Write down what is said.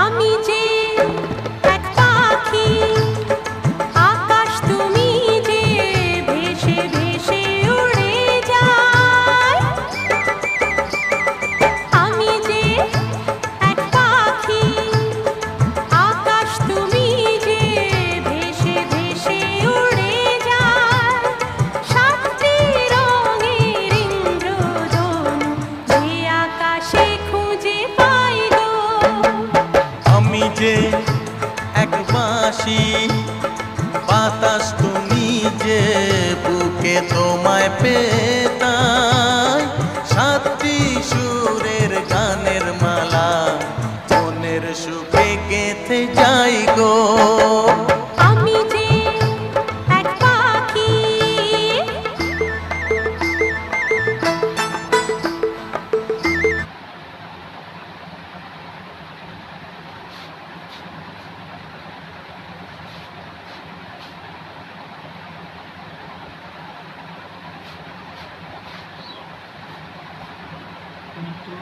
আমি যে এক পাখি, আকাশ তুমি যে ভেসে ভেসে উড়ে যাই। আমি যে এক পাখি, আকাশ তুমি যে ভেসে ভেসে উড়ে যাই। সাতটি রঙের ইন্দ্রধনু যে আকাশে খুঁজে পাই গো। আমি যে এক বাঁশি, বাতাস তুমি যে বুকে তোমায় পেতাই। সাতটি সুরের গানের মালা মনের সুখে গেঁথে যাই গো। আমি যে এক পাখি। কিন্তু